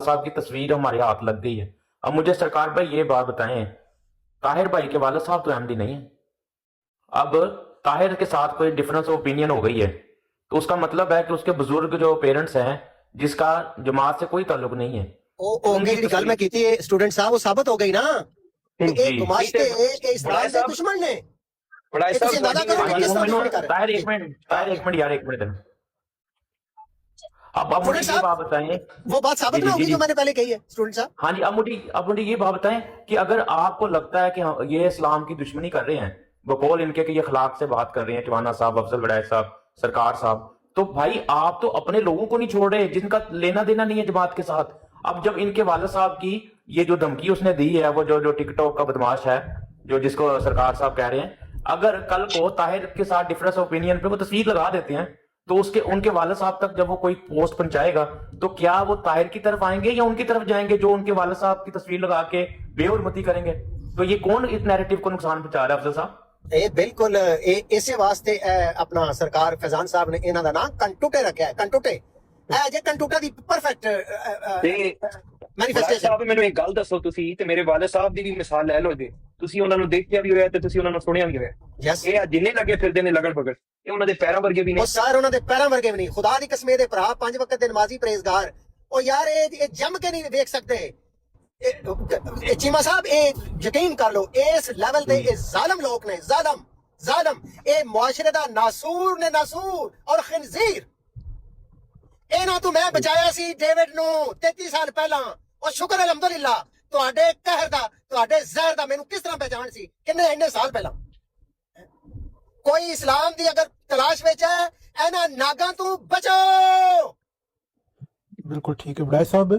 साहब की तस्वीर हमारे हाथ लग गई है। अब मुझे सरकार भाई ये बात बताएं, ताहिर भाई के वालिद साहब तो अहमदी नहीं है। अब ताहिर के साथ कोई डिफरेंस ऑफ ओपिनियन हो गई है तो उसका मतलब है कि उसके बुजुर्ग जो पेरेंट्स हैं जिसका जमात से कोई ताल्लुक नहीं है, ਉਹ ਜਿਹੜੀ ਗੱਲ ਮੈਂ ਕੀਤੀ ਹੈ ਸਟੂਡੈਂਟ ਸਾਹਿਬ ਉਹ ਸਾਬਤ ਹੋ ਗਈ ਨਾ ਕਿ ਇਹ ਗੁਮਾਸ਼ਤੇ ਇਹ ਇਸਲਾਮ ਦੇ ਦੁਸ਼ਮਣ ਨੇ। बड़ा ਇਹ ਤੁਸੀਂ ਅੰਦਾਜ਼ਾ ਕਰੋ ਕਿ ਕਿਸ ਤਰ੍ਹਾਂ ਦੁਸ਼ਮਣੀ ਕਰ ਰਹੇ ताहिर एक मिनट यार, एक मिनट देना। अब मुझे ये बात बताएं, वो बात साबित ना होगी जो मैंने पहले कही है स्टूडेंट साहब। हाँ जी, अब मुझे ये बात बताएं कि अगर आपको लगता है कि ये इस्लाम की दुश्मनी कर रहे हैं बकौल इनके कि ये अखलाक से बात कर रहे हैं, टिवाना साहब, अफजल वड़ैच साहब, सरकार साहब, तो भाई आप तो अपने लोगों को नहीं छोड़ रहे जिनका लेना देना नहीं है जमात के साथ। अब जब इनके वालिद साहब की ये जो धमकी उसने दी है, वो जो टिकटॉक का बदमाश है, जो जिसको सरकार साहब कह रहे हैं, अगर कल को ताहिर के साथ डिफरेंस ऑफ ओपिनियन पे वो तस्वीर लगा देते हैं तो उनके वालिद साहब तक जब वो कोई पोस्ट पहुंचाएगा तो क्या वो ताहिर की तरफ आएंगे या उनकी तरफ जाएंगे जो उनके वालिद साहब की तस्वीर लगा के बेहुरमती करेंगे? तो ये कौन इस नैरेटिव को नुकसान पहुंचा रहा है अफजल साहब? ਇਹ ਬਿਲਕੁਲ ਇਸੇ ਵਾਸਤੇ ਆਪਣਾ ਸਰਕਾਰ ਫੈਜ਼ਾਨ ਸਾਹਿਬ ਨੇ ਇਹਨਾਂ ਦਾ ਨਾਮ ਕੰਟੂਟੇ ਰੱਖਿਆ ਹੈ। ਕੰਟੂਟੇ ਇਹ ਜੇ ਕੰਟੂਟਾ ਦੀ ਪਰਫੈਕਟ ਮੈਨੀਫੈਸਟੇਸ਼ਨ। ਸਾਹਿਬ ਮੈਨੂੰ ਇੱਕ ਗੱਲ ਦੱਸੋ, ਤੁਸੀਂ ਤੇ ਮੇਰੇ ਵਾਲਿਦ ਸਾਹਿਬ ਦੀ ਵੀ ਮਿਸਾਲ ਲੈ ਲਓ ਜੀ। ਤੁਸੀਂ ਉਹਨਾਂ ਨੂੰ ਦੇਖਿਆ ਵੀ ਹੋਇਆ ਤੇ ਤੁਸੀਂ ਉਹਨਾਂ ਨੂੰ ਸੁਣਿਆ ਵੀ ਹੋਇਆ। ਇਹ ਜਿੰਨੇ ਲੱਗੇ ਫਿਰਦੇ ਨੇ ਲਗੜ ਪਗੜ, ਇਹ ਉਹਨਾਂ ਦੇ ਪੈਰਾਂ ਵਰਗੇ ਵੀ ਨਹੀਂ। ਉਹ ਸਰ ਉਹਨਾਂ ਦੇ ਪੈਰਾਂ ਵਰਗੇ ਵੀ ਨਹੀਂ। ਖੁਦਾ ਦੀ ਕਸਮ ਦੇ ਭਰਾ 5 ਵਕਤ ਦੇ ਨਮਾਜ਼ੀ ਪਰਹੇਜ਼ਗਾਰ। ਉਹ ਯਾਰ ਇਹ ਜੰਮ ਕੇ ਨਹੀਂ ਵੇਖ ਸਕਦੇ। ਚੀਮਾ ਸਾਹਿਬ ਇਹ ਯਕੀਨ ਕਰ ਲਓ ਇਸ ਲੈਵਲ ਤੇ ਇਹ ਜ਼ਾਲਮ ਲੋਕ ਨੇ, ਜ਼ਾਲਮ ਇਹ ਮੁਆਸ਼ਰੇ ਦਾ ਨਾਸੂਰ ਨੇ, ਨਾਸੂਰ ਔਰ ਖਿਨਜ਼ੀਰ। ਇਹਨਾਂ ਤੋਂ ਮੈਂ ਬਚਾਇਆ ਸੀ ਡੇਵਿਡ ਨੂੰ 33 ਸਾਲ ਪਹਿਲਾਂ। ਉਹ ਸ਼ੁਕਰ ਅਲਹਮਦੁਲਿਲਾ ਤੁਹਾਡੇ ਕਹਿਰ ਦਾ, ਤੁਹਾਡੇ ਜ਼ਹਿਰ ਦਾ ਮੈਨੂੰ ਕਿਸ ਤਰ੍ਹਾਂ ਪਹਿਚਾਣ ਸੀ ਇੰਨੇ ਸਾਲ ਪਹਿਲਾਂ। ਕੋਈ ਇਸਲਾਮ ਦੀ ਅਗਰ ਤਲਾਸ਼ ਵਿੱਚ ਹੈ ਇਹਨਾਂ ਨਾਗਾਂ ਤੋਂ ਬਚੋ। ਬਿਲਕੁਲ ਠੀਕ ਹੈ ਵੜੈਚ ਸਾਹਿਬ,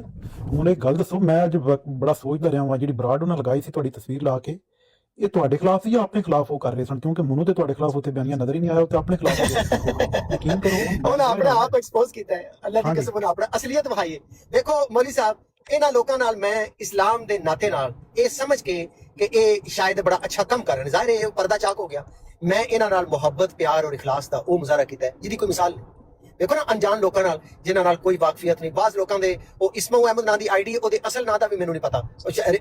ਹੁਣ ਇਹ ਗੱਲ ਦੱਸੋ, ਮੈਂ ਅੱਜ ਬੜਾ ਸੋਚਦਾ ਰਿਹਾ ਹਾਂ ਜਿਹੜੀ ਬਰਾਡ ਉਹਨਾਂ ਲਗਾਈ ਸੀ ਤੁਹਾਡੀ ਤਸਵੀਰ ਲਾ ਕੇ, ਇਹ ਤੁਹਾਡੇ ਖਿਲਾਫ ਸੀ ਜਾਂ ਆਪਣੇ ਖਿਲਾਫ ਉਹ ਕਰ ਰਹੇ ਸਨ? ਕਿਉਂਕਿ ਮੈਨੂੰ ਤੇ ਤੁਹਾਡੇ ਖਿਲਾਫ ਉੱਥੇ ਬਿਆਨੀਆਂ ਨਜ਼ਰ ਹੀ ਨਹੀਂ ਆਇਆ, ਉਹ ਤੇ ਆਪਣੇ ਖਿਲਾਫ ਯਕੀਨ ਕਰੋ ਉਹਨਾਂ ਆਪਣਾ ਆਪ ਐਕਸਪੋਜ਼ ਕੀਤਾ ਹੈ। ਅੱਲਾਹ ਦੀ ਕਸਮ ਨਾਲ ਆਪਣਾ ਅਸਲੀਅਤ ਵਿਖਾਈ ਹੈ। ਦੇਖੋ ਮੌਲੀ ਸਾਹਿਬ, ਇਹਨਾਂ ਲੋਕਾਂ ਨਾਲ ਮੈਂ ਇਸਲਾਮ ਦੇ ਨਾਤੇ ਨਾਲ ਇਹ ਸਮਝ ਕੇ ਕਿ ਇਹ ਸ਼ਾਇਦ ਬੜਾ ਅੱਛਾ ਕੰਮ ਕਰ ਰਹੇ ਨੇ, ਜ਼ਾਹਿਰ ਹੈ ਇਹ ਪਰਦਾ ਚਾਕ ਹੋ ਗਿਆ, ਮੈਂ ਇਹਨਾਂ ਨਾਲ ਮੁਹੱਬਤ, ਪਿਆਰ ਔਰ ਇਖਲਾਸ ਦਾ ਉਹ ਮੁਜ਼ਾਹਰਾ ਕੀਤਾ ਹੈ ਜਿਹਦੀ ਕੋਈ ਮਿਸਾਲ ਨਹੀਂ। ਦੇਖੋ ਨਾ ਅਣਜਾਣ ਲੋਕਾਂ ਨਾਲ ਜਿਨ੍ਹਾਂ ਨਾਲ ਕੋਈ ਵਾਕਫੀਅਤ ਨਹੀਂ, ਬਾਜ਼ ਲੋਕਾਂ ਦੇ ਉਹ ਇਸਮਾ ਅਹਿਮਦ ਨਾਂ ਦੀ ਆਈਡੀ, ਉਹਦੇ ਅਸਲ ਨਾਂ ਦਾ ਵੀ ਮੈਨੂੰ ਨਹੀਂ ਪਤਾ।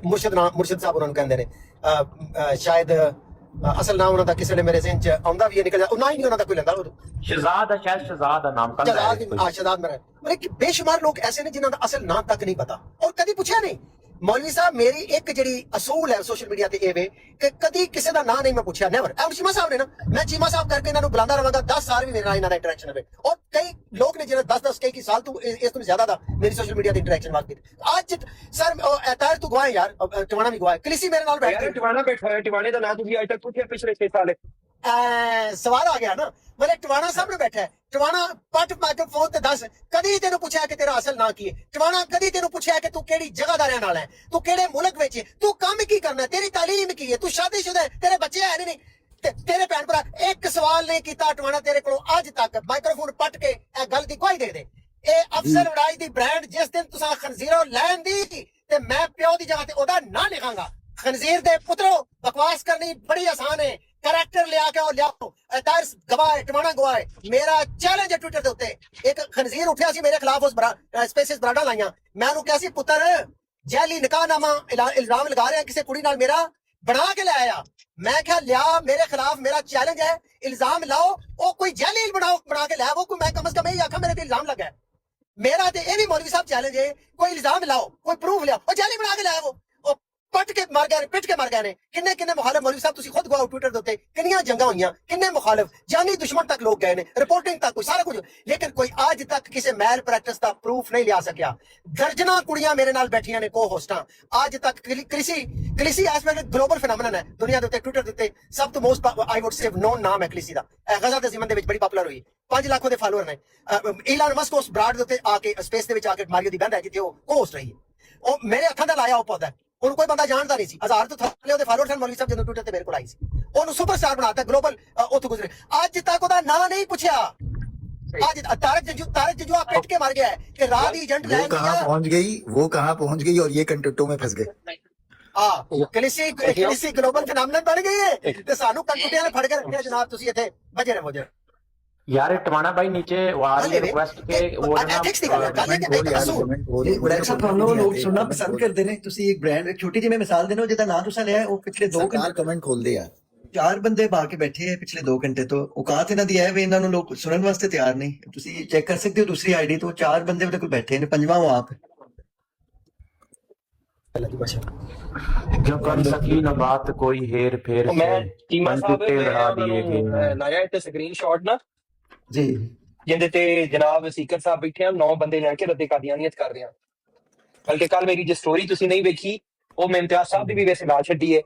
ਮੁਰਸ਼ਦ ਸਾਹਿਬ ਉਹਨਾਂ ਨੂੰ ਕਹਿੰਦੇ ਨੇ, ਸ਼ਾਇਦ ਅਸਲ ਨਾਮ ਉਹਨਾਂ ਦਾ ਕਿਸੇ ਨੇ ਮੇਰੇ ਜ਼ਿਹਨ ਚ ਆਉਂਦਾ ਵੀ ਨਿਕਲ ਜਾ, ਉਹ ਨਾ ਹੀ ਨਹੀਂ ਉਹਨਾਂ ਦਾ ਕੋਈ ਲੈਂਦਾ। ਸ਼ਹਿਜ਼ਾਦ ਨਾਮ ਸ਼ਹਿਜ਼ਾਦ ਮੇਰਾ। ਮਤਲਬ ਬੇਸ਼ੁਮਾਰ ਲੋਕ ਐਸੇ ਨੇ ਜਿਨ੍ਹਾਂ ਦਾ ਅਸਲ ਨਾਂ ਤੱਕ ਨਹੀਂ ਪਤਾ ਔਰ ਕਦੀ ਪੁੱਛਿਆ ਨਹੀਂ। ਮੌਲਵੀ ਸਾਹਿਬ ਮੇਰੀ ਇੱਕ ਜਿਹੜੀ ਅਸੂਲ ਹੈ ਸੋਸ਼ਲ ਮੀਡੀਆ ਤੇ ਇਹ ਵੇ ਕਿ ਕਦੀ ਕਿਸੇ ਦਾ ਨਾਂ ਨਹੀਂ ਮੈਂ ਪੁੱਛਿਆ, ਨੈਵਰ। ਐਮ ਚੀਮਾ ਸਾਹਿਬ ਨੇ ਨਾ, ਮੈਂ ਚੀਮਾ ਸਾਹਿਬ ਕਰਕੇ ਇਹਨਾਂ ਨੂੰ ਬੁਲਾਉਂਦਾ ਰਹਾਂਗਾ 10 ਸਾਲ ਵੀ ਮੇਰੇ ਨਾਲ ਇਹਨਾਂ ਦਾ ਇੰਟਰੈਕਸ਼ਨ ਹੋਵੇ। ਔਰ ਕਈ ਲੋਕ ਨੇ ਜਿਹੜੇ 10 ਕਈ ਸਾਲ ਤੋਂ ਇਸ ਤੋਂ ਜ਼ਿਆਦਾ ਦਾ ਮੇਰੀ ਸੋਸ਼ਲ ਮੀਡੀਆ ਤੇ ਇੰਟਰੈਕਸ਼ਨ ਵਾਸਤੇ। ਅੱਜ ਸਰ ਤਾਰ ਤੂੰ ਗਵਾਏ ਯਾਰ, ਟਿਵਾਣਾ ਵੀ ਗਵਾਏ, ਕਲੀਸੀ ਮੇਰੇ ਨਾਲ ਬੈਠ ਕੇ ਟਿਵਾਣਾ ਬੈਠਾ ਹੈ। ਟਿਵਾਣੇ ਦਾ ਨਾਂ ਤੁਸੀਂ ਅੱਜ ਤੱਕ ਪੁੱਛਿਆ ਪਿਛਲੇ 6 ਸਾਲ? ਸਵਾਲ ਆ ਗਿਆ ਨਾ, ਮਤਲਬ ਟਿਵਾਣਾ ਸਾਹਮਣੇ ਬੈਠਾ ਹੈ। ਟਿਵਾਣਾ ਪੱਟ ਮਾਈਕ੍ਰੋਫੋਨ ਤੇ ਦੱਸ, ਕਦੀ ਤੈਨੂੰ ਪੁੱਛਿਆ ਕਿ ਤੇਰਾ ਅਸਲ ਨਾਂ ਕੀ ਹੈ? ਟਿਵਾਣਾ ਕਦੀ ਤੈਨੂੰ ਪੁੱਛਿਆ ਕਿ ਤੂੰ ਕਿਹੜੀ ਜਗ੍ਹਾ ਦਾ ਰਹਿਣ ਵਾਲਾ ਹੈ, ਤੂੰ ਕਿਹੜੇ ਮੁਲਕ ਵਿੱਚ, ਤੂੰ ਕੰਮ ਕੀ ਕਰਨਾ, ਤੇਰੀ ਤਾਲੀਮ ਕੀ ਹੈ, ਤੂੰ ਸ਼ਾਦੀशुदा ਹੈ, ਤੇਰੇ ਬੱਚੇ ਹੈ ਨਹੀਂ, ਤੇਰੇ ਭੈਣ ਭਰਾ? ਇੱਕ ਸਵਾਲ ਨਹੀਂ ਕੀਤਾ ਟਿਵਾਣਾ ਤੇਰੇ ਕੋਲੋਂ ਅੱਜ ਤੱਕ। ਮਾਈਕ੍ਰੋਫੋਨ ਪੱਟ ਕੇ ਇਹ ਗੱਲ ਦੀ ਗਵਾਹੀ ਦੇ ਦੇ। ਇਹ ਅਫਸਰ ਵੜਾਈ ਦੀ ਬ੍ਰਾਂਡ ਜਿਸ ਦਿਨ ਤੁਸੀਂ ਖਨਜ਼ੀਰੋਂ ਲੈਣ ਦੀ ਤੇ ਮੈਂ ਪਿਓ ਦੀ ਜਗ੍ਹਾ ਤੇ ਉਹਦਾ ਨਾਂ ਲਿਖਾਂਗਾ। ਖਨਜ਼ੀਰ ਦੇ ਪੁੱਤਰੋ, ਬਕਵਾਸ ਕਰਨੀ ਬੜੀ ਆਸਾਨ ਹੈ, ਕਰੈਕਟਰ ਲਿਆ ਕੇ ਉਹ ਲਿਆਓ। ਤਾਰ ਗਵਾਹ, ਟਿਵਾਣਾ ਗਵਾਹ। ਮੇਰਾ ਚੈਲੰਜ ਹੈ ਟਵਿੱਟਰ ਦੇ ਉੱਤੇ, ਇੱਕ ਖਨਜ਼ੀਰ ਉੱਠਿਆ ਸੀ ਮੇਰੇ ਖਿਲਾਫ, ਉਸ ਸਪੇਸਿਸ ਬਰਾਡਾ ਲਾਈਆਂ, ਮੈਂ ਉਹਨੂੰ ਕਿਹਾ ਸੀ ਪੁੱਤਰ ਜੈਲੀ ਨਿਕਾਹਨਾਮਾ ਇਲਜ਼ਾਮ ਲਗਾ ਰਿਹਾ ਕਿਸੇ ਕੁੜੀ ਨਾਲ, ਮੇਰਾ ਬਣਾ ਕੇ ਲੈ ਆਇਆ। ਮੈਂ ਕਿਹਾ ਲਿਆ ਮੇਰੇ ਖਿਲਾਫ, ਮੇਰਾ ਚੈਲੰਜ ਹੈ, ਇਲਜ਼ਾਮ ਲਾਓ। ਉਹ ਕੋਈ ਜੈਲੀ ਬਣਾ ਕੇ ਲੈ, ਉਹ ਕੋਈ ਮੈਂ ਕਮ ਸੇ ਕਮ ਇਹ ਆਖਾਂ ਮੇਰੇ ਤੇ ਇਲਜ਼ਾਮ ਲੱਗਾ। ਮੇਰਾ ਤੇ ਇਹ ਵੀ ਮੌਲਵੀ ਸਾਹਿਬ ਚੈਲੰਜ ਹੈ, ਕੋਈ ਇਲਜ਼ਾਮ ਲਾਓ, ਕੋਈ ਪ੍ਰੂਫ ਲਿਆਓ। ਉਹ ਜੈਲੀ ਬਣਾ ਕੇ ਲੈ ਆਵੋ। ਪੱਟ ਕੇ ਮਰ ਗਏ ਨੇ, ਪਿੱਟ ਕੇ ਮਰ ਗਏ ਨੇ। ਕਿੰਨੇ ਮੁਖਾਲਿਫ ਮੌਲਵੀ ਸਾਹਿਬ ਤੁਸੀਂ ਖੁਦ ਗਵਾਓ ਟਵਿੱਟਰ ਦੇ ਉੱਤੇ, ਕਿੰਨੀਆਂ ਜੰਗਾਂ ਹੋਈਆਂ, ਕਿੰਨੇ ਮੁਖਾਲਿਫ, ਜਾਨੀ ਦੁਸ਼ਮਣ ਤੱਕ ਲੋਕ ਗਏ ਨੇ, ਰਿਪੋਰਟਿੰਗ ਤੱਕ, ਕੋਈ ਸਾਰਾ ਕੁਝ, ਲੇਕਿਨ ਕੋਈ ਅੱਜ ਤੱਕ ਕਿਸੇ ਮੈਲ ਪ੍ਰੈਕਟਿਸ ਦਾ ਪ੍ਰੂਫ ਨਹੀਂ ਲਿਆ ਸਕਿਆ। ਦਰਜਨਾਂ ਕੁੜੀਆਂ ਮੇਰੇ ਨਾਲ ਬੈਠੀਆਂ ਨੇ, ਕੋ ਹੋਸਟਾਂ, ਅੱਜ ਤੱਕ ਕਲੀਸੀ ਐਸਪੈਕਟ ਗਲੋਬਲ ਫੈਨੋਮੇਨਨ ਹੈ ਦੁਨੀਆ ਦੇ ਉੱਤੇ। ਟਵਿੱਟਰ ਦੇ ਉੱਤੇ ਸਭ ਤੋਂ ਮੋਸਟ ਆਈ ਵੁੱਡ ਸੇ ਨੋਨ ਨਾਮ ਹੈ ਕਲੀਸੀ ਦਾ। ਗਜ਼ਾ ਦੇ ਜ਼ਿਮਨ ਦੇ ਵਿੱਚ ਬੜੀ ਪਪੂਲਰ ਹੋਈ, 5 ਲੱਖ ਉਹਦੇ ਫਾਲੋਅਰ ਨੇ। ਈਲਾਨ ਮਸਕ ਉਸ ਬਰਾਡ ਦੇ ਉੱਤੇ ਆ ਕੇ ਸਪੇਸ ਦੇ ਵਿੱਚ ਆ ਕੇ ਮਾਰੀਓ ਦੀ ਬਹਿੰਦਾ ਹੈ ਜਿੱਥੇ ਉਹ ਕੋ ਹੋਸਟ ਰਹੀ ਹੈ। ਉਹ ਮੇਰੇ ਹੱਥਾਂ ਦਾ ਲਾਇਆ ਉਹ ਪੌਦਾ, ਉਹਨੂੰ ਕੋਈ ਬੰਦਾ ਜਾਣਦਾ ਨਹੀਂ ਸੀ। 1000 ਤੋਂ ਥੱਲੇ ਉਹਦੇ ਫਾਲੋਅਰ ਸਨ। ਮੌਲਵੀ ਸਾਹਿਬ ਜਦੋਂ ਟਵਿੱਟਰ ਤੇ ਮੇਰੇ ਕੋਲ ਆਈ ਸੀ, ਉਹਨੂੰ ਸੁਪਰਸਟਾਰ ਬਣਾਤਾ, ਗਲੋਬਲ ਉੱਥੋਂ ਗੁਜ਼ਰੇ। ਅੱਜ ਤੱਕ ਉਹਦਾ ਨਾਂ ਨਹੀਂ ਪੁੱਛਿਆ। आज तारक जजुआ पिट के मर गया है कि रात ही एजेंट वो कहाँ पहुंच गई और ये कंटेंटों में फंस गए। कलिसी ग्लोबल फिनोमेनन बन गई है ते सानू कंटेंटों ने फड़ के रखिया। जनाब तुसी इत्थे बजे रहो। यार टवाना भाई नीचे आ रही है रिक्वेस्ट के वो ना एथिक्स ਦੀ ਗੱਲ ਹੈ ਗੱਲ ਹੈ ਕਿ ਇੱਕ ਦੱਸੋ ਬ੍ਰੈਕ ਸਾਹਿਬ ਤੁਹਾਨੂੰ ਲੋਕ ਸੁਣਨਾ ਪਸੰਦ ਕਰਦੇ ਨੇ ਤੁਸੀਂ ਇੱਕ ਬ੍ਰਾਂਡ ਛੋਟੀ ਜਿਹੀ ਮੈਂ ਮਿਸਾਲ ਦੇਣਾ ਜਿਹਦਾ ਨਾਮ ਤੁਸੀਂ ਲਿਆ ਉਹ ਪਿਛਲੇ 2 सरकार ਘੰਟੇ कमेंट खोल दे यार 4 ਬੰਦੇ ਪਾ ਕੇ ਬੈਠੇ ਹੈ ਪਿਛਲੇ 2 ਘੰਟੇ ਤੋਂ ਔਕਾਤ ਇਹਨਾਂ ਦੀ ਹੈ ਵੀ ਇਹਨਾਂ ਨੂੰ ਲੋਕ ਸੁਣਨ ਵਾਸਤੇ ਤਿਆਰ ਨਹੀਂ ਤੁਸੀਂ ਚੈੱਕ ਕਰ ਸਕਦੇ ਹੋ ਦੂਸਰੀ ਆਈਡੀ ਤੋਂ 4 ਬੰਦੇ ਉਹਦੇ ਕੋਲ ਬੈਠੇ ਨੇ ਪੰਜਵਾਂ ਉਹ ਆਪ क्यों कर सकी ना बात कोई हेर फेर ਮੈਂ ਚੀਮਾ ਸਾਹਿਬ टूटे लड़ा दिए गए हैं। ਲਾਇਆ ਇੱਥੇ ਸਕਰੀਨਸ਼ਾਟ ਨਾ ਜੀ ਜਿੰਦੇ ਤੇ ਜਨਾਬ ਸਪੀਕਰ ਸਾਹਿਬ ਬੈਠੇ ਆ 9 ਬੰਦੇ ਲੈ ਕੇ ਰੱਦੇ ਕਾਦੀਆਨੀਅਤ ਕਰ ਰਹੇ ਆ ਬਲਕਿ ਕੱਲ ਮੇਰੀ ਜੋ ਸਟੋਰੀ ਤੁਸੀਂ ਨਹੀਂ ਵੇਖੀ ਉਹ ਮੈਂ ਇਮਤਿਆਜ਼ ਸਾਹਿਬ ਦੀ ਵੀ ਵੈਸੇ ਨਾਲ ਛੱਡੀ ਹੈ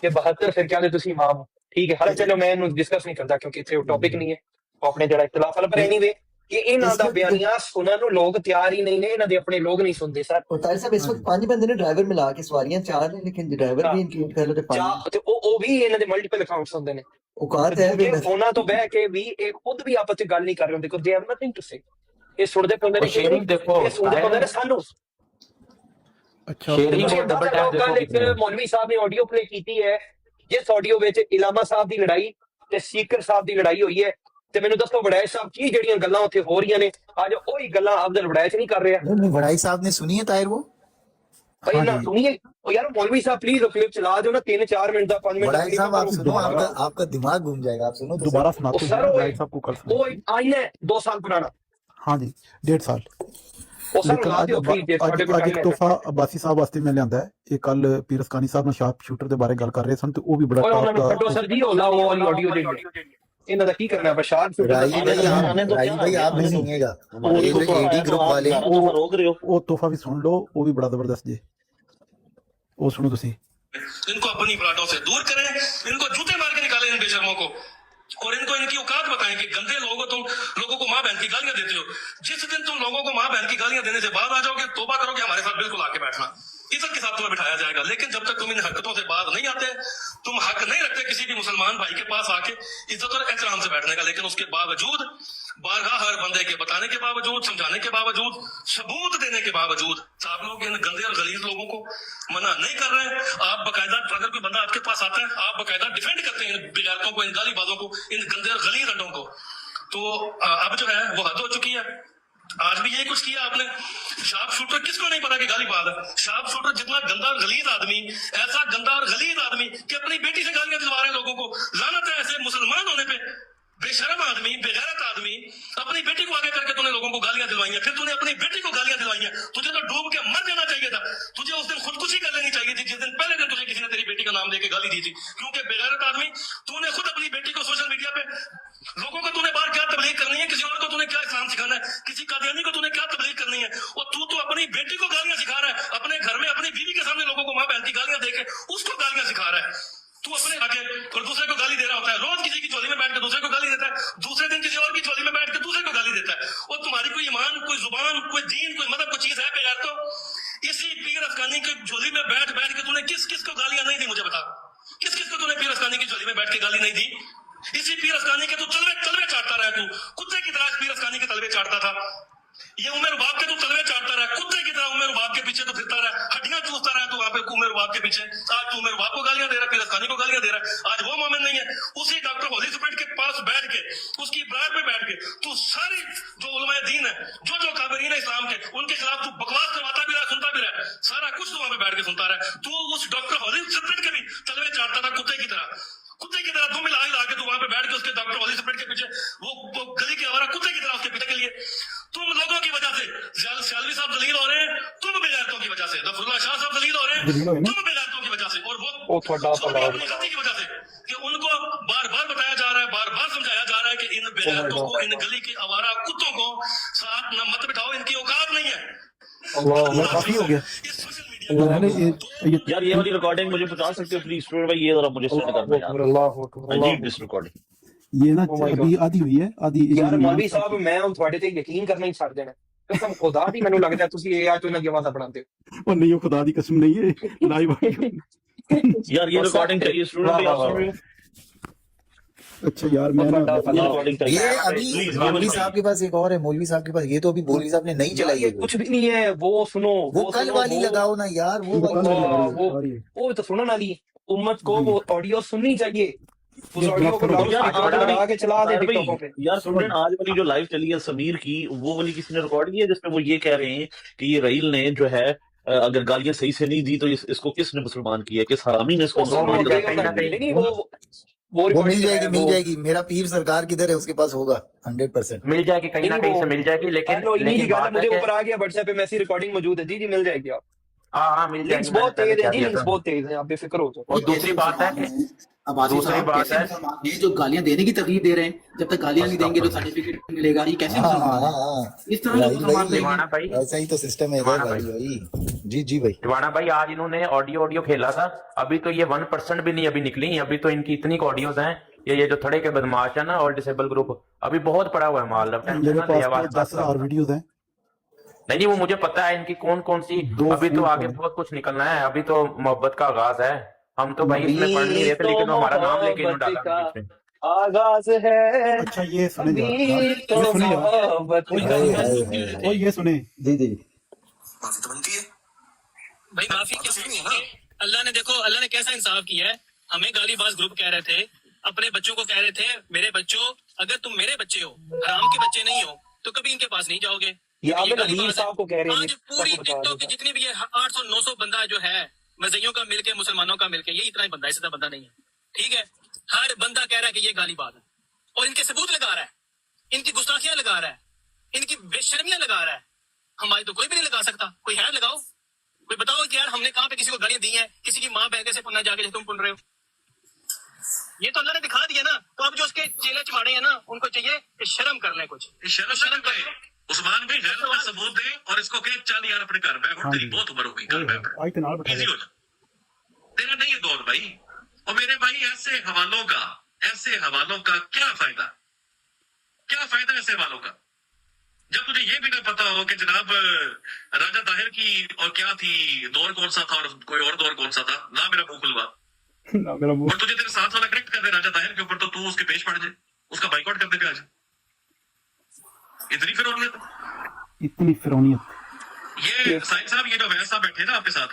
ਕਿ 72 ਫਿਰਕਿਆਂ ਦੇ ਤੁਸੀਂ ਇਮਾਮ ਹੋ ਠੀਕ ਹੈ ਹਾਲੇ ਚਲੋ ਮੈਂ ਇਹਨੂੰ ਡਿਸਕਸ ਨਹੀਂ ਕਰਦਾ ਕਿਉਂਕਿ ਇੱਥੇ ਉਹ ਟੌਪਿਕ ਨਹੀਂ ਹੈ ਉਹ ਆਪਣੇ ਜਿਹੜਾ ਇਖਤਲਾਫ ਹੈ ਪਰ ਐਨੀਵੇ ਕਿ ਇਹਨਾਂ ਦਾ ਬਿਆਨੀਆਂ ਸੁਣਨ ਨੂੰ ਲੋਕ ਤਿਆਰ ਹੀ ਨਹੀਂ ਨੇ ਇਹਨਾਂ ਦੇ ਆਪਣੇ ਲੋਕ ਨਹੀਂ ਸੁਣਦੇ ਸਰ और तार साहब इस वक्त 5 बंदे ने ड्राइवर मिला के सवारियां 4 ने लेकिन ड्राइवर भी इंक्लूड कर लो तो 5 ਤੇ ਉਹ ਵੀ ਇਹਨਾਂ ਦੇ ਮਲਟੀਪਲ ਅਕਾਊਂਟਸ ਹੁੰਦੇ ਨੇ औकात है भी ਦੂਜੇ ਫੋਨਾਂ ਤੋਂ ਬਹਿ ਕੇ ਵੀ ਇਹ ਖੁਦ ਵੀ ਆਪਸ ਵਿੱਚ ਗੱਲ ਨਹੀਂ ਕਰ ਰਹੇ ਹੁੰਦੇ ਕਿਉਂਕਿ they have nothing to say ਇਹ ਸੁਣਦੇ ਪੰਦੇ ਨੇ शेयरिंग देखो ਇਹ ਸੁਣਦੇ ਪੰਦੇ ਨੇ ਸਾਨੂੰ ਅੱਛਾ शेयरिंग को डबल टैप देखो ਕੱਲ ਇੱਕ कितने ਮੌਲਵੀ ਸਾਹਿਬ ਨੇ ਆਡੀਓ ਪਲੇ ਕੀਤੀ ਹੈ ਜਿਸ ਆਡੀਓ ਵਿੱਚ ਇਲਾਮਾ ਸਾਹਿਬ ਦੀ ਲੜਾਈ ਤੇ ਸਪੀਕਰ ਸਾਹਿਬ ਦੀ ਲੜਾਈ ਹੋਈ ਹੈ ਤੇ ਮੈਨੂੰ ਦੱਸੋ ਵੜੈਚ ਸਾਹਿਬ ਕੀ ਜਿਹੜੀਆਂ ਗੱਲਾਂ ਉੱਥੇ ਹੋ ਰਹੀਆਂ ਨੇ ਅੱਜ ਉਹੀ ਗੱਲਾਂ ਅਫਜ਼ਲ ਵੜੈਚ ਨਹੀਂ ਕਰ ਰਿਹਾ नहीं वड़ाई साहब ने सुनी है ताहिर वो ਭਾਈ ਨਾ ਸੁਣੀਏ ਉਹ ਯਾਰ ਮੌਲਵੀ ਸਾਹਿਬ ਪਲੀਜ਼ ਕਲਿੱਪ ਚਲਾ ਦਿਓ ਨਾ 3-4 ਮਿੰਟ ਦਾ 5 ਮਿੰਟ वड़ाई साहब आप सुनो आपका दिमाग घूम जाएगा आप सुनो तो दोबारा सुनाते सर, हैं वो- राइट साहब को कल सुनाते ਉਹ ਆਈना 2 ਸਾਲ ਪੁਰਾਣਾ हाँ जी 1.5 साल ਉਹ ਸਰ ਲੇਕਿਨ ਲਾ ਦਿਓ ਪਲੀਜ਼ ਜੇ ਤੁਹਾਡੇ ਕੋਲ ਅੱਜ time ਹੈ ਤੋਹਫਾ ਅਬਾਸੀ ਸਾਹਿਬ ਵਾਸਤੇ ਮੈਂ ਲਿਆਂਦਾ ਹੈ ਇਹ ਕੱਲ ਪੀਰ ਅਸਕਾਨੀ ਸਾਹਿਬ ਨਾਲ ਸ਼ਾਰਪ ਸ਼ੂਟਰ ਦੇ ਬਾਰੇ ਗੱਲ ਕਰ ਰਹੇ ਸਨ ਤੇ ਉਹ ਵੀ ਬੜਾ ਓਏ ਉਹਨਾਂ ਨੂੰ top ਕੱਢੋ ਦਾ ਸਰ ਜੀ ਉਹ ਲਾਓ ਵਾਲੀ ਆਡੀਓ ਜਿਹੜੀ ਇਹਨਾਂ ਦਾ ਕੀ ਕਰਨਾ ਬਸ਼ਾਰ राई भाई आप नहीं सुनिएगा एडी ग्रुप वाले ਉਹ ਤੋਹਫਾ ਵੀ ਸੁਣ ਲਓ ਉਹ ਵੀ ਬੜਾ ਜ਼ਬਰਦਸਤ ਜੇ ਉਹ ਸੁਣੋ ਤੁਸੀਂ इनको अपनी प्लाटों से दूर करें, इनको जूते मार के निकालें इन बेशर्मों को, और इनको इनकी औकात बताएं कि गंदे तुम लोगों को माँ बहन की गालियां देते हो। जिस दिन तुम लोगों को माँ बहन की गालियां देने से बाद आ जाओगे, तौबा करोगे, हमारे साथ बिल्कुल आके बैठना, इज्जत के साथ तुम्हें बिठाया जाएगा। लेकिन जब तक तुम इन हरकतों से बात नहीं आते, तुम हक नहीं रखते किसी भी मुसलमान भाई के पास आके इज्जत और एहतराम से बैठने का, लेकिन उसके बावजूद बारहा हर बंदे के बताने के बावजूद, समझाने के बावजूद, सबूत देने के बावजूद आप लोग इन गंदे और गलीज लोगों को मना नहीं कर रहे हैं। आप बकायदा अगर कोई बंदा आपके पास आता है, आप बकायदा डिफेंड करते हैं इन बेगैरतों को, इन गालीबाजों को, इन गंदे और गलीज अड्डों को। तो अब जो है वो हद हो चुकी है। आज भी यही कुछ किया आपने। शार्प शूटर किसको नहीं पता कि गालीबाज है? शार्प शूटर जितना गंदा और गलीज आदमी, ऐसा गंदा और गलीज आदमी कि अपनी बेटी से गालियां दिलवा रहे हैं लोगों को। लानत है ऐसे मुसलमान होने पे। बेशरम आदमी, बेगैरत आदमी, अपनी बेटी को आगे करके तूने लोगों को गालियां दिलवाई हैं, फिर तूने अपनी बेटी को गालियां दिलवाई हैं। तुझे तो डूब के मर जाना चाहिए था। तुझे उस दिन खुदकुशी कर लेनी चाहिए थी जिस दिन पहले दिन तुझे किसी ने तेरी बेटी का नाम लेके गाली दी थी। क्योंकि बेगैरत आदमी, तूने खुद अपनी बेटी को सोशल मीडिया पे लोगों को तूने बाहर क्या तबलीग करनी है, किसी और को तूने क्या इस्लाम सिखाना है, किसी कादियानी को तूने क्या तबलीग करनी है, और तू तो अपनी बेटी को गालियां सिखा रहा है, अपने घर में अपनी बीवी के सामने लोगों को माँ बहन की गालियां देके उसको गालियां सिखा रहा है। तू अपने आगे और दूसरे को गाली दे रहा होता है, रोज किसी की झोली में बैठ के दूसरे को गाली देता है, दूसरे दिन किसी और की झोली में बैठ के दूसरे को गाली देता है। और तुम्हारी कोई ईमान, कोई जुबान, कोई दीन, कोई मदद, कोई चीज है बेगैर तो इसी पीर अफगानी की झोली में बैठ बैठ के तूने किस किस को गालियां नहीं दी, मुझे बता। किस किस को तूने पीर अफगानी की झोली में बैठ के गाली नहीं दी? इसी पीर अफगानी के तू तलवे तलवे चाटता रहा, तू कुत्ते की तरह पीर अफगानी के तलवे चाटता था। ये उमर बाप के तू तलवे चाटता रहा, कुत्ते की तरह उमर बाप के पीछे तो फिरता रहा, हड्डियां चूसता रहा तू वहां पे उमर बाप के पीछे। आज तू उमर बाप को गालियां दे रहा है, पीर अफगानी को गालियां दे रहा है। आज वो मोमिन नहीं है। उसी डॉक्टर होली सुप्रीट के पास बैठ के, उसकी बार पे बैठ के तू सारी जो उलमाए दीन है, जो काबिरीन है इस्लाम के, उनके खिलाफ तू बकवास करवाता भी रहा, सुनता भी रहा, सारा कुछ तू वहां पे बैठ के सुनता रहा। तू उस डॉक्टर होली सुप्रीट के भी तलवे चाटता था कुत्ते की तरह। कुत्ते की तरह तुम हिला के तू वहां पे बैठ के उसके डॉक्टर होली सुप्रीट के पीछे वो गली के आवारा कुत्ते की तरह उसके पीछे के लिए तुम लोगों की वजह से सियालवी साहब दलील हो रहे हैं, तुम बेगैरतों की वजह से, गफरुल्लाह शाह साहब दलील हो रहे हैं, तुम बेगैरतों की वजह से, और वो थोड़ा अपनी गलती की वजह से कि उनको बार बार बताया जा रहा है, बार बार समझाया जा रहा है कि इन बेगैरतों को, इन गली के आवारा कुत्तों को साथ न मत बिठाओ, इनकी औकात नहीं है। काफी हो गया इस सोशल मीडिया यार ये वाली रिकॉर्डिंग मुझे बता सकते हो प्लीज स्टूडेंट भाई, ये जरा मुझे सेंड करना यार। I need this recording. ये ना अभी आधी हुई है आधी ਯਾਰ ਮੌਲਵੀ ਸਾਹਿਬ ਮੈਂ ਹੁਣ ਤੁਹਾਡੇ ਤੇ ਯਕੀਨ ਕਰਨਾ ਹੀ ਛੱਡ ਦੇਣਾ ਕਸਮ ਖੁਦਾ ਦੀ ਮੈਨੂੰ ਲੱਗਦਾ ਤੁਸੀਂ ਇਹ ਅੱਜ ਤੋਂ ਇਹਨਾਂ ਗੇਮਾਂ ਦਾ ਬਣਾਉਂਦੇ ਹੋ ਉਹ ਨਹੀਂ ਉਹ ਖੁਦਾ ਦੀ ਕਸਮ ਨਹੀਂ ਹੈ ਲਾਈਵ यार ये रिकॉर्डिंग चाहिए स्टूडेंट भाई, आप सुन रहे हो? अच्छा यार मैं ना ये रिकॉर्डिंग ये चाहिए अभी प्लीज। मौलवी साहब के पास एक और है, मौलवी साहब के पास, ये तो अभी मौलवी साहब ने नहीं यार चलाई ये है। कुछ भी नहीं है, वो सुनो वो कल सुनो, वाली लगाओ ना यार, वो वाली। वो तो सुनने वाली उम्मत को वो ऑडियो सुननी चाहिए। उस ऑडियो को लाउड स्पीकर पे लगा के चला दे टिकटॉक पे। यार स्टूडेंट, आज वाली जो लाइव चली है समीर की, वो वाली किसी ने रिकॉर्ड की है जिसमें वो ये कह रहे हैं कि ये रहील ने जो है अगर गालियां सही से नहीं दी तो इसको किसने मुसलमान किया, किस हरामी ने इसको मुसलमान किया? नहीं, वो वो मिल recording जाएगी, है, मिल जाएगी। मेरा पीर सरकार किधर है, उसके पास होगा 100%। मिल जाएगी, कहीं ना कहीं से मिल जाएगी, लेकिन इन्हीं की गाना बात है मुझे कि- ऊपर आ गया व्हाट्सएप पे, मैसी रिकॉर्डिंग मौजूद है। जी मिल जाएगी। आप हाँ मिल लिंक्स जाएगी। बहुत मैंने तेज है पहले जी, क्या लिंक्स किया बहुत तेज है, आप बेफिक्र हो जाओ। और दूसरी बात है कि अब्बासी दूसरी साहब बात कैसे है- मुसलमान हैं जो गालियां देने की तरकीब दे रहे हैं, जब तक गालियां नहीं देंगे तो सर्टिफिकेट नहीं मिलेगा, ये कैसे हाँ मुसलमान हैं? हाँ, इस तरह के भाई, मुसलमान भाई, दीवाना भाई, ऐसा ही तो सिस्टम है दीवाना भाई। भाई जी भाई, दीवाना भाई, आज इन्होंने ऑडियो खेला था, अभी तो ये 1% भी नहीं अभी निकली, अभी तो इनकी इतनी ऑडियोज हैं। ये जो थड़े के बदमाश है ना, ऑल डिसेबल ग्रुप, अभी बहुत पड़ा हुआ है माल। अब टेंशन मेरे ना ले, आवाज पास 10,000 वीडियोज हैं। नहीं वो मुझे पता है इनकी कौन कौन सी। दो अभी तो फूल आगे पड़े। बहुत कुछ निकलना है, अभी तो मोहब्बत का आगाज है। हम तो भाई इसमें पढ़ नहीं रहे थे, लेकिन हमारा नाम लेके इन्होंने डाला बीच में। आगाज है अच्छा ये सुने जरा, अभी तो ये सुने जरा, मोहब्बत हाय, का। हाय, हाय। ओ ये सुने। जी जी माफी तो बनती है भाई माफी कैसे नहीं है? अल्लाह ने देखो, अल्लाह ने कैसा इंसाफ किया है। हमें गालीबाज ग्रुप कह रहे थे, अपने बच्चों को कह रहे थे, मेरे बच्चों अगर तुम मेरे बच्चे हो, हराम के बच्चे नहीं हो, तो कभी इनके पास नहीं जाओगे। ये आमिर गालीबाज नदीम है। साहब को कह रहे हैं, आज पूरी टिकटॉक की जितनी भी 800-900 बंदा जो है, मजहियों का मिलके, मुसलमानों का मिलके, ये इतना ही बंदा है, इससे बंदा नहीं है। ठीक है, हर बंदा कह रहा है कि ये गालीबाज है, और इनके सबूत लगा रहा है, इनकी गुस्ताखियां लगा रहा है, इनकी बेशर्मियां लगा रहा है। हमारी तो कोई भी नहीं लगा सकता। कोई है लगाओ, कोई बताओ कि यार हमने कहाँ पे किसी को गालियां दी हैं, किसी की माँ बहन कैसे पुनना जाके जो तुम पुन रहे हो। ये तो अल्लाह ने दिखा दिया ना। तो अब जो उसके चेले चमाड़े हैं ना, उनको चाहिए कि शर्म कर लें कुछ। शर्म करे उस्मान भाई गैर का सबूत दे और इसको कह चल यार अपने घर बैठ, हाँ तेरी जी। बहुत उम्र हो गई, घर बैठ, आज तो नाल बैठा बिजी हो जा, तेरा नहीं है दौर भाई। और मेरे भाई ऐसे हवालों का क्या फायदा, क्या फायदा ऐसे हवालों का, जब तुझे ये भी ना पता हो कि जनाब राजा ताहिर की और क्या थी, दौर कौन सा था और कोई और दौर कौन सा था ना, मेरा मुंह खुलवा। ना मेरा मुंह। और तुझे तेरे साथ वाला करेक्ट कर दे राजा ताहिर के ऊपर, तो तू उसके पेश पड़ जाए, उसका बाइकआउट कर दे पे आज। इतनी फिरौनियत, इतनी फिरौनियत। ये साहिब साहब, ये जो वैस साहब बैठे ना आपके साथ,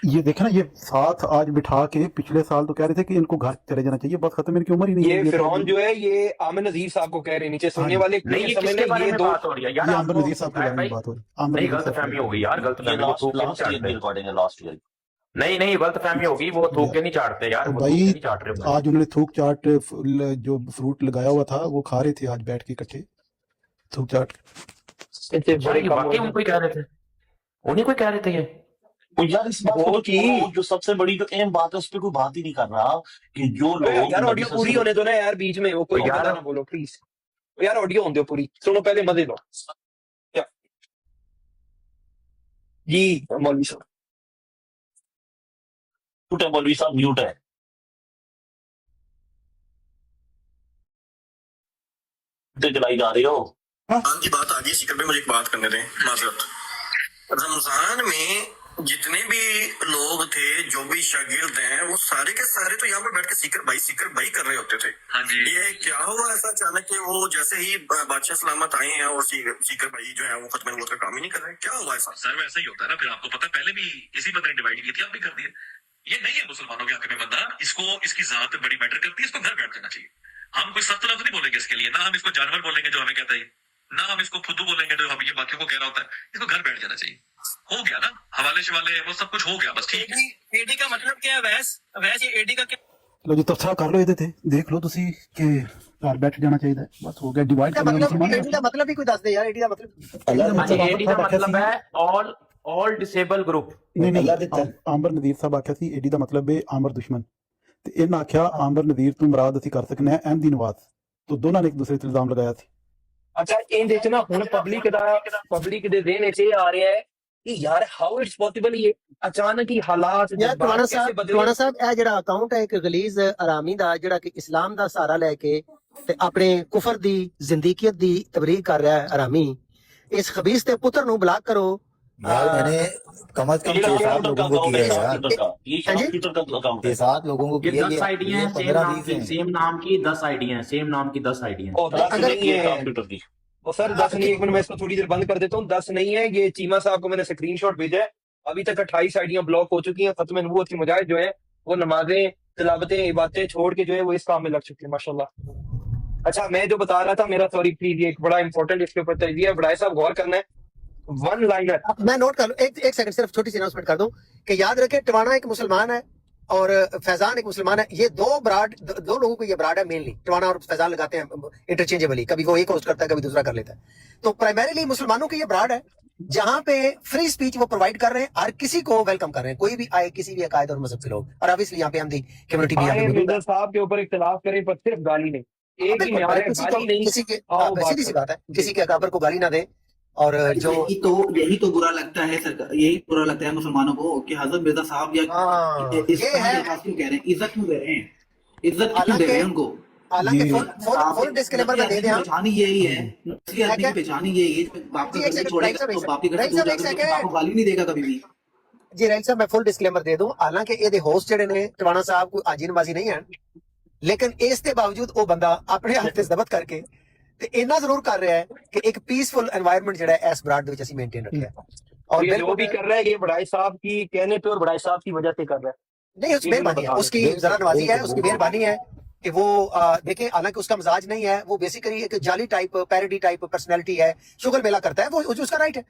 ये देखे ना, ये साथ आज बिठा के पिछले साल तो कह रहे थे कि इनको घर चले जाना चाहिए, बस खत्म, इनकी उम्र ही नहीं ये है। फिरौन जो है, ये आमिर नजीर साहब को कह रहे हैं, नीचे सुनने वाले नहीं ये समझ किसके लें, बारे ये में दो बात हो रही है यार? ये आमिर आपको- नजीर साहब के बारे में भाई, बात हो रही है। आमिर नहीं नजीर गलत साहब फहमी के हो गई यार, गलत ये फहमी। वो थूक के नहीं लास्ट ईयर की चाटते। रिकॉर्डिंग है, लास्ट ईयर। नहीं गलत फहमी होगी, वो थूक के नहीं चाटते यार, वो थूक के भाई नहीं चाट रहे हो। आज उन्होंने थूक चाट जो फ्रूट लगाया हुआ था वो खा रहे थे आज बैठ के इकट्ठे, थूक चाट। इतने बड़े ये कम वाकई उनको ही कह रहे थे, उन्हीं को ही कह रहे थे ये। और यार इस बात वो को की- जो सबसे बड़ी जो अहम बात है उस पर कोई बात ही नहीं कर रहा कि जो लोग यार ऑडियो पूरी होने दो ना यार, बीच में वो कोई यार- पता ना बोलो प्लीज यार, ऑडियो होने दो पूरी, सुनो पहले मजे लो। या- जी मौलवी साहब, म्यूट है मौलवी साहब, म्यूट है। जलाई जा रहे हो। रमजान की बात आ गई, सीकर में मुझे एक बात करने दें, माजरत। रमजान में जितने भी लोग थे, जो भी शागिर्द हैं, वो सारे के सारे तो यहाँ पर बैठ के सीकर भाई कर रहे होते थे। हाँ जी। ये क्या हुआ ऐसा अचानक कि वो जैसे ही बादशाह सलामत आए हैं और सीकर भाई जो है वो खत्म नबूवत का काम ही नहीं कर रहे, क्या हुआ ऐसा? सर वैसा ही होता है ना, फिर आपको पता है पहले भी इसी बंदे ने डिवाइड की थी, आप भी कर दिए। ये नहीं है मुसलमानों के हक में बंदा, इसको इसकी जात बड़ी मैटर करती है, इसको घर बैठ जाना चाहिए। हम कोई सख्त लफ्ज नहीं बोलेंगे इसके लिए, ना हम इसको जानवर बोलेंगे जो हमें कहता है, ना हम इसको फुद्दू बोलेंगे जो हम ये बाकियों को कह रहा होता है, इसको घर बैठ जाना चाहिए। हो गया ना, हवाले शवाले वो सब कुछ हो गया, बस ठीक है। एडी का मतलब क्या है? वैस ये एडी का क्या? लो जी तफसीर कर लो ਇਹਦੇ ਤੇ ਦੇਖ ਲਓ ਤੁਸੀਂ ਕਿ ਘਰ ਬੈਠ ਜਾਣਾ ਚਾਹੀਦਾ ਹੈ, ਬਸ ਹੋ ਗਿਆ ਡਿਵਾਈਡ ਕਰਨਾ ਮੁਸਲਮਾਨਾਂ एडी का मतलब भी कोई दस दे यार, एडी का मतलब ਹਾਂਜੀ एडी ਦਾ मतलब है ऑल डिसेबल ग्रुप। ਨਹੀਂ ਅੱਲਾ ਦਿੱਤਾ। ਆਮਰ ਨਦੀਰ ਸਾਹਿਬ ਆਖਿਆ ਸੀ ਏਡੀ ਦਾ ਮਤਲਬ ਹੈ ਆਮਰ ਦੁਸ਼ਮਨ, ਤੇ ਇਹਨਾਂ ਆਖਿਆ ਆਮਰ ਨਦੀਰ ਤੋਂ ਮੁਰਾਦ ਅਸੀਂ ਕਰ ਸਕਨੇ ਆ ਅਹਿਮਦੀ ਨਵਾਜ਼, तो दोनों ने एक दूसरे ਤੇ ਇਲਜ਼ਾਮ ਲਗਾਇਆ ਸੀ। अच्छा इन ਵਿੱਚ ਨਾ ਹੁਣ ਪਬਲਿਕ ਦੇ ਦੇਣ ਚ ਇਹ ਆ ਰਿਹਾ ਹੈ ਕਿ ਯਾਰ ਹਾਊ ਇਟਸ ਪੋਸੀਬਲ ਇਹ ਅਚਾਨਕ ਹੀ ਹਾਲਾਤ ਯਾਰ ਟਵਾਣਾ ਸਾਹਿਬ ਇਹ ਜਿਹੜਾ ਅਕਾਊਂਟ ਹੈ ਇੱਕ ਗਲੀਜ਼ ਆਰਾਮੀ ਦਾ, ਜਿਹੜਾ ਕਿ ਇਸਲਾਮ ਦਾ ਸਹਾਰਾ ਲੈ ਕੇ ਤੇ ਆਪਣੇ ਕੁਫਰ ਦੀ ਜ਼ਿੰਦਗੀਅਤ ਦੀ ਤਬਲੀਗ ਕਰ ਰਿਹਾ ਹੈ ਆਰਾਮੀ, ਇਸ ਖਬੀਸ ਦੇ ਪੁੱਤਰ ਨੂੰ ਬਲਾਕ ਕਰੋ। यार मैंने कम से कम 6-7 लोगों को किया है यार, ये कंप्यूटर का अकाउंट है। 6-7 लोगों को ये किया 10 आईडियां हैं, 15-20 हैं। सेम नाम की 10 आईडियां हैं, सेम नाम की 10 आईडियां हैं। और 10 नहीं है कंप्यूटर की। वो सर 10 नहीं, एक मिनट मैं इसको थोड़ी देर बंद कर देता हूँ। 10 नहीं है, ये चीमा साहब को मैंने स्क्रीनशॉट भेजा है, अभी तक 28 आईडियां ब्लॉक हो चुकी हैं। खत्म नबूवत की मुजाहिद जो है वो नमाजें तिलावतें इबादतें छोड़ के जो है वो इस काम में लग चुके हैं माशाल्लाह। अच्छा, मैं जो बता रहा था, मेरा सॉरी प्लीज, ये एक बड़ा इंपॉर्टेंट इसके ऊपर तजजिया है, बड़ाई साहब गौर करना है। वन लाइनर, मैं नोट कर लूं, एक सेकंड सिर्फ छोटी सी अनाउंसमेंट कर दूं कि याद रखें टवाना एक मुसलमान है और फैजान एक मुसलमान है। ये दो लोगों को ये ब्राड है मेनली। टवाना और फैजान लगाते हैं इंटरचेंजेबली, कभी वो एक होस्ट करता है कभी दूसरा कर लेता है। तो प्राइमरीली मुसलमानों की ये ब्राड है जहां पे फ्री स्पीच वो प्रोवाइड कर रहे हैं, हर किसी को वेलकम कर रहे हैं, कोई भी आए, किसी भी अकायद और मजहब के लोग। और ऑब्वियसली यहाँ पे हम दी कम्युनिटी भी यहाँ पे मिर्जा साहब के ऊपर इख्तिलाफ करें पर सिर्फ गाली नहीं, एक ही न्याय है, गाली नहीं। किसी के आओ बात सीधी सी बात है, किसी के अकाबर को गाली ना दे। और जो यही तो बुरा लगता है सरकार, यही बुरा लगता है मुसलमानों को कि हजरत मिर्जा साहब या ये है, क्यों कह रहे हैं, इज्जत क्यों दे रहे हैं, इज्जत क्यों दे रहे हैं उनको। हालांकि फुल डिस्क्लेमर में दे दें हम, पहचान ही यही है, असली आदमी की पहचान ही यही है। बाप का घर छोड़ेगा तो बाप के घर से दूर जाकर तो बाप को गाली नहीं देगा कभी भी। जी राइट साहब, मैं फुल डिस्क्लेमर दे दूं। हालांकि ये होस्ट जेडे ने टवाना साहब कोई आजीनबाजी नहीं है, लेकिन इस के बावजूद वो बंदा अपने हाथ से जबत करके ਤੇ ਇੰਨਾ ਜ਼ਰੂਰ ਕਰ ਰਿਹਾ ਹੈ ਕਿ ਇੱਕ ਪੀਸਫੁਲ एनवायरनमेंट ਜਿਹੜਾ ਹੈ ਇਸ ਬਰਾਡ ਦੇ ਵਿੱਚ ਅਸੀਂ ਮੇਨਟੇਨ ਰੱਖਿਆ ਹੈ। और ये जो भी कर रहा है ये बड़ाई साहब की कहने पे और बड़ाई साहब की वजह से कर रहा है। नहीं, उसकी मेहरबानी है, उसकी जरा नवाजी है, उसकी मेहरबानी है कि वो देखें, हालांकि उसका मिजाज नहीं है, वो बेसिकली एक जाली टाइप पैरोडी टाइप पर्सनैलिटी है, शुगर मेला करता है, वो उसका राइट है।